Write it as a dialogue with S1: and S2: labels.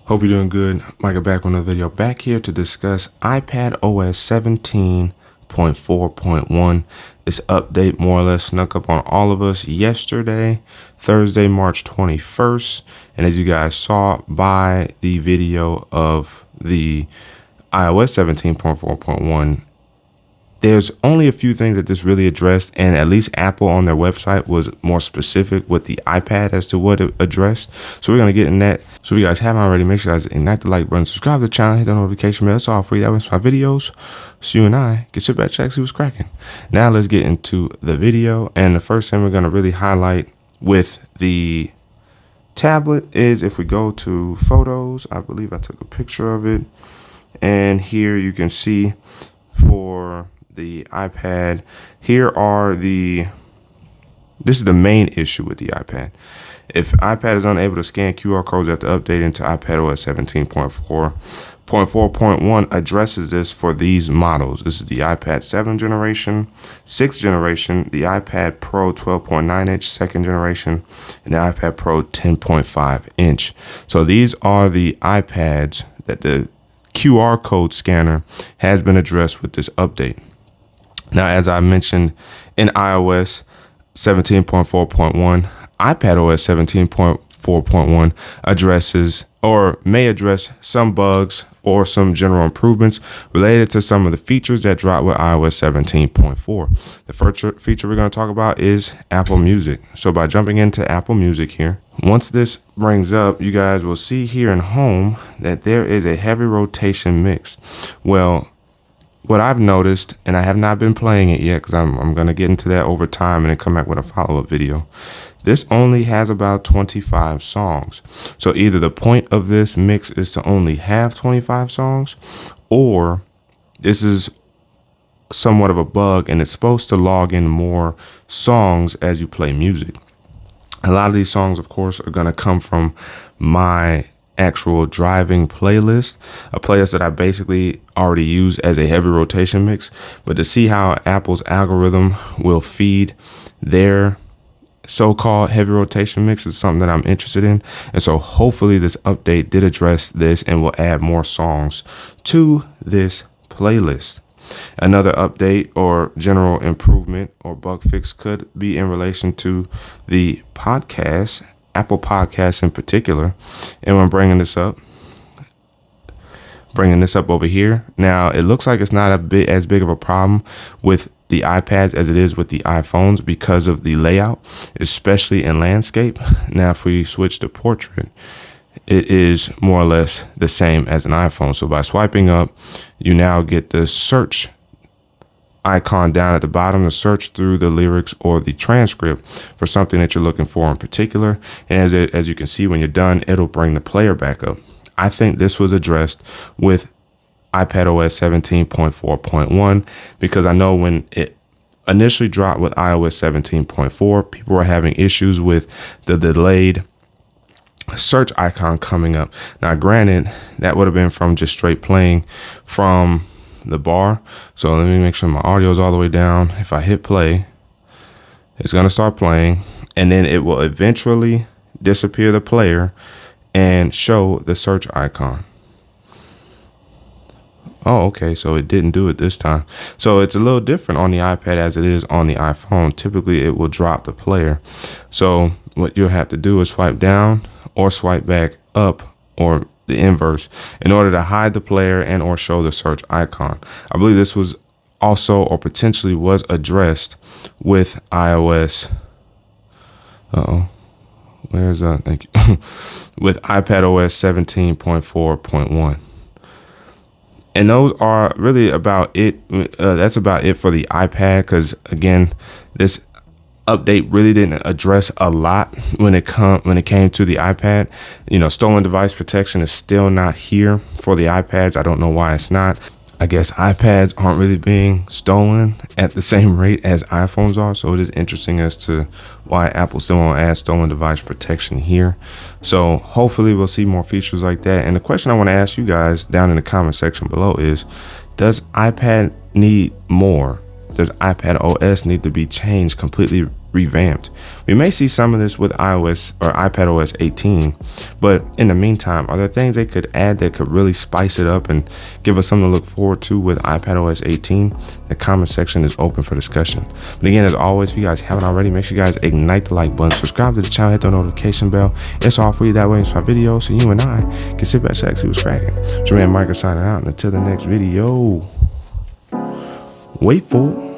S1: Hope you're doing good. Micah back with another video. Back here to discuss iPadOS 17.4.1. This update more or less snuck up on all of us yesterday, Thursday, March 21st. And as you guys saw by the video of the iOS 17.4.1, there's only a few things that this really addressed, and at least Apple on their website was more specific with the iPad as to what it addressed. So we're going to get in that. So if you guys haven't already, make sure you guys ignite the like button, subscribe to the channel, hit the notification bell. It's all free. That was my videos. So you and I get your back check, see what's cracking. Now let's get into the video. And the first thing we're going to really highlight with the tablet is if we go to photos, I believe I took a picture of it. And here you can see for the iPad, this is the main issue with the iPad. If iPad is unable to scan QR codes after updating to iPadOS 17.4.1 addresses this for these models. This is the iPad 7th generation, 6th generation, the iPad Pro 12.9 inch, 2nd generation, and the iPad Pro 10.5 inch. So these are the iPads that the QR code scanner has been addressed with this update. Now, as I mentioned in iOS 17.4.1, iPadOS 17.4.1 addresses or may address some bugs or some general improvements related to some of the features that dropped with iOS 17.4. The first feature we're going to talk about is Apple Music. So by jumping into Apple Music here, once this brings up, you guys will see here in Home that there is a heavy rotation mix. Well, what I've noticed, and I have not been playing it yet because I'm going to get into that over time and then come back with a follow-up video. This only has about 25 songs. So either the point of this mix is to only have 25 songs, or this is somewhat of a bug and it's supposed to log in more songs as you play music. A lot of these songs, of course, are going to come from my actual driving playlist, a playlist that I basically already use as a heavy rotation mix. But to see how Apple's algorithm will feed their so-called heavy rotation mix is something that I'm interested in. And so hopefully this update did address this and will add more songs to this playlist. Another update or general improvement or bug fix could be in relation to the podcast, Apple Podcasts in particular. And when bringing this up over here. Now, it looks like it's not as big of a problem with the iPads as it is with the iPhones because of the layout, especially in landscape. Now, if we switch to portrait, it is more or less the same as an iPhone. So by swiping up, you now get the search icon down at the bottom to search through the lyrics or the transcript for something that you're looking for in particular. And as you can see, when you're done, it'll bring the player back up. I think this was addressed with iPadOS 17.4.1 because I know when it initially dropped with iOS 17.4, people were having issues with the delayed search icon coming up. Now, granted, that would have been from just straight playing from the bar. So let me make sure my audio is all the way down. If I hit play, it's going to start playing, and then it will eventually disappear the player and show the search icon. Oh, okay. So it didn't do it this time. So it's a little different on the iPad as it is on the iPhone. Typically, it will drop the player. So what you'll have to do is swipe down or swipe back up or the inverse in order to hide the player and or show the search icon. I believe this was also or potentially was addressed with iOS. Where's that? Thank you. With iPadOS 17.4.1. And those are really about it. That's about it for the iPad because, again, this update really didn't address a lot when it came to the iPad. You know, stolen device protection is still not here for the iPads. I don't know why it's not. I guess iPads aren't really being stolen at the same rate as iPhones are. So it is interesting as to why Apple still won't add stolen device protection here. So hopefully we'll see more features like that. And the question I want to ask you guys down in the comment section below is, does iPad need more? Does iPadOS need to be changed completely revamped. We may see some of this with iOS or iPadOS 18, but in the meantime, are there things they could add that could really spice it up and give us something to look forward to with iPadOS 18? The comment section is open for discussion. But again, as always, if you guys haven't already, make sure you guys ignite the like button, subscribe to the channel, hit the notification bell. It's all free that way. It's my video, so you and I can sit back, check, see what's cracking. It's your man Micah signing out, and until the next video, wait for